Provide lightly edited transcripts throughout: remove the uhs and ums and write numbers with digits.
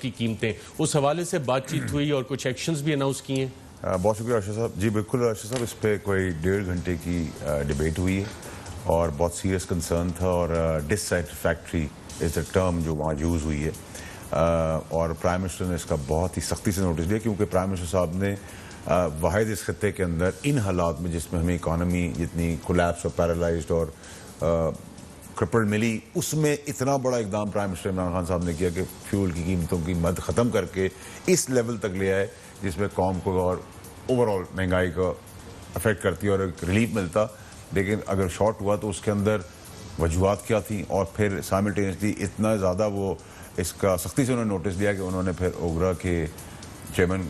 کی قیمتیں، اس حوالے سے بات چیت ہوئی اور کچھ ایکشنز بھی اناؤنس کیے ہیں؟ بہت شکریہ ارشد صاحب. جی بالکل ارشد صاحب, اس پہ کوئی 1.5 گھنٹے کی ڈیبیٹ ہوئی ہے اور بہت سیریس کنسرن تھا, اور ڈسسیٹسفیکٹری از دا ٹرم جو وہاں یوز ہوئی ہے, اور پرائم منسٹر نے اس کا بہت ہی سختی سے نوٹس لیا, کیونکہ پرائم منسٹر صاحب نے واحد اس خطے کے اندر ان حالات میں جس میں ہمیں اکانومی جتنی کولیپس اور پیرالائزڈ اور کرپلڈ ملی, اس میں اتنا بڑا اقدام پرائم منسٹر عمران خان صاحب نے کیا کہ فیول کی قیمتوں کی مد ختم کر کے اس لیول تک لے آئے جس میں قوم کو اور اوور آل مہنگائی کو افیکٹ کرتی اور ایک ریلیف ملتا. لیکن اگر شارٹ ہوا تو اس کے اندر وجوہات کیا تھیں, اور پھر سائملٹینیسلی اتنا زیادہ وہ اس کا سختی سے انہوں نے نوٹس دیا کہ انہوں نے پھر اوگرا کے چیئرمین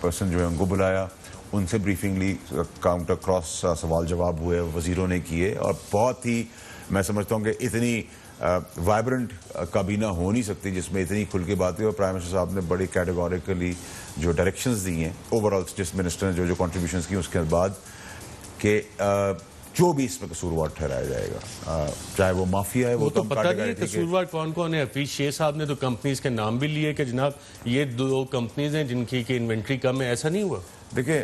پرسن جو ہے ان کو بلایا, ان سے بریفنگ لی, کاؤنٹر کراس سوال جواب ہوئے وزیروں نے کیے, اور بہت ہی میں سمجھتا ہوں کہ اتنی وائبرنٹ کابینہ ہو نہیں سکتی جس میں اتنی کھل کے باتیں, اور پرائم منسٹر صاحب نے بڑی کیٹیگوریکلی جو ڈائریکشنز دی ہیں اوور آل جس منسٹر نے جو کنٹریبیوشنز کی اس کے بعد کہ جو بھی اس میں قصوروار ٹھہرایا جائے گا, چاہے وہ مافیا ہے, وہ تو پتہ نہیں قصوروار کون کون ہے. حفیظ شیخ صاحب نے تو کمپنیز کے نام بھی لیے کہ جناب یہ 2 کمپنیز ہیں جن کی انوینٹری کم ہے, ایسا نہیں ہوا. دیکھیں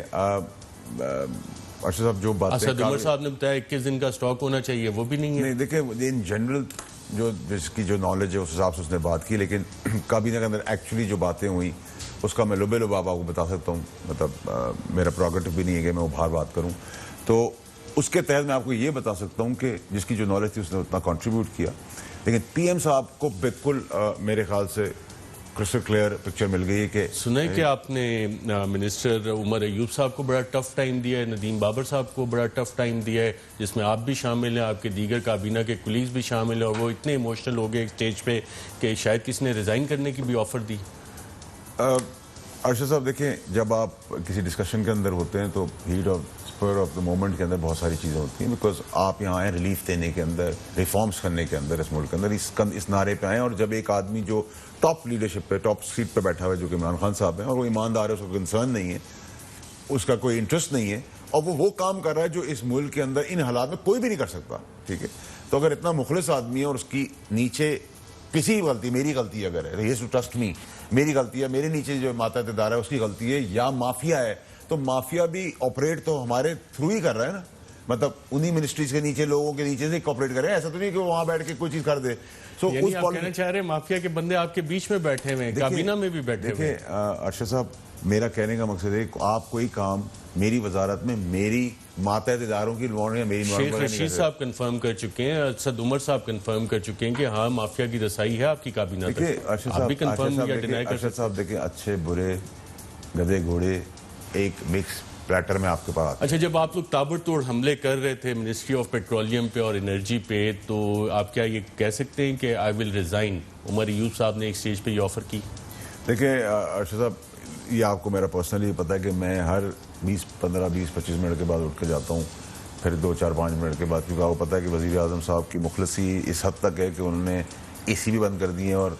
ارشد صاحب جو بات اسد عمر صاحب نے بتایا 21 دن کا سٹاک ہونا چاہیے, وہ بھی نہیں ہے. نہیں دیکھیں ان جنرل جو جس کی جو نالج ہے اس حساب سے اس نے بات کی, لیکن کابینہ کے اندر ایکچولی جو باتیں ہوئیں اس کا میں لبے لباب آپ کو بتا سکتا ہوں, مطلب میرا پروگیٹو بھی نہیں ہے کہ میں باہر بات کروں. تو اس کے تحت میں آپ کو یہ بتا سکتا ہوں کہ جس کی جو نالج تھی اس نے اتنا کنٹریبیوٹ کیا, لیکن پی ایم صاحب کو بالکل میرے خیال سے کرسٹل کلیئر پکچر مل گئی ہے کہ سنیں کہ آپ نے منسٹر عمر ایوب صاحب کو بڑا ٹف ٹائم دیا ہے, ندیم بابر صاحب کو بڑا ٹف ٹائم دیا ہے, جس میں آپ بھی شامل ہیں, آپ کے دیگر کابینہ کے کولیگز بھی شامل ہیں, اور وہ اتنے ایموشنل ہو گئے ایک سٹیج پہ کہ شاید کسی نے ریزائن کرنے کی بھی آفر دی. ارشد صاحب دیکھیں, جب آپ کسی ڈسکشن کے اندر ہوتے ہیں تو heat of spur of the moment کے اندر بہت ساری چیزیں ہوتی ہیں, بیکاز آپ یہاں آئیں ریلیف دینے کے اندر, ریفارمز کرنے کے اندر اس ملک کے اندر اس نعرے پہ آئیں. اور جب ایک آدمی جو ٹاپ لیڈرشپ پہ ٹاپ سیٹ پہ بیٹھا ہوا ہے جو کہ عمران خان صاحب ہیں, اور وہ ایماندار ہے, اس کو کنسرن نہیں ہے, اس کا کوئی انٹرسٹ نہیں ہے, اور وہ کام کر رہا ہے جو اس ملک کے اندر ان حالات میں کوئی بھی نہیں کر سکتا, ٹھیک ہے, تو اگر اتنا مخلص آدمی ہے اور اس کی نیچے کسی غلطی, میری غلطی اگر ہے, ہی ٹو ٹرسٹ می, میری غلطی ہے, میرے نیچے جو ماتحت ادارہ ہے اس کی غلطی ہے, یا مافیا ہے, تو مافیا بھی آپریٹ تو ہمارے تھرو ہی کر رہا ہے نا, مطلب انہی منسٹریز کے نیچے لوگوں کے نیچے سے آپریٹ کر رہے ہیں, ایسا تو نہیں کہ وہ وہاں بیٹھ کے کوئی چیز کر دے. یعنی آپ کہنا چاہ رہے ہیں مافیا کے بندے آپ کے بیچ میں بیٹھے ہوئے ہیں, کابینہ میں بھی بیٹھے ہوئے ہیں. دیکھیں ارشد صاحب, میرا کہنے کا مقصد ہے آپ کوئی کام میری وزارت میں میری ماتحت اداروں کی لوڑ ہے, میری شیخ رشید صاحب کنفرم کر چکے ہیں, اسد عمر صاحب کنفرم کر چکے ہیں کہ ہاں مافیا کی رسائی ہے آپ کی کابینہ تک. آپ بھی کنفرم یا ڈینائی کر سکتے ہیں. ارشد صاحب دیکھیں, اچھے برے گدھے گھوڑے ایک مکس پلیٹر میں آپ کے پاس. اچھا, جب آپ لوگ تابڑ توڑ حملے کر رہے تھے منسٹری آف پیٹرولیم پہ اور انرجی پہ, تو آپ کیا یہ کہہ سکتے ہیں کہ آئی ول ریزائن؟ عمر ایوب صاحب نے ایک سٹیج پہ یہ آفر کی. دیکھیں ارشد صاحب, یہ آپ کو میرا پرسنلی پتہ ہے کہ میں ہر 15-20-25 منٹ کے بعد اٹھ کے جاتا ہوں, پھر 2-4-5 منٹ کے بعد, کیونکہ آپ کو پتہ ہے کہ وزیر اعظم صاحب کی مخلصی اس حد تک ہے کہ انہوں نے اے سی بھی بند کر دی ہیں, اور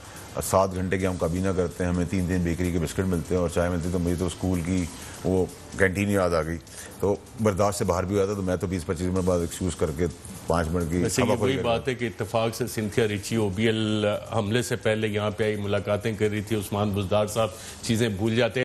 7 گھنٹے کی ہم کابینہ کرتے ہیں, ہمیں 3 بیکری کے بسکٹ ملتے ہیں اور چائے ملتی ہے, تو مجھے تو اسکول کی وہ کینٹین یاد آ گئی, تو برداشت سے باہر بھی ہوا تھا, تو میں تو 20-25 منٹ بعد ایکسکیوز کر کے 5 منٹ کی. ویسے یہ وہی بات ہے کہ اتفاق سے سنتھیا ریچی OBL حملے سے پہلے یہاں پہ آئی, ملاقاتیں کر رہی تھی, عثمان بزدار صاحب چیزیں بھول جاتے ہیں.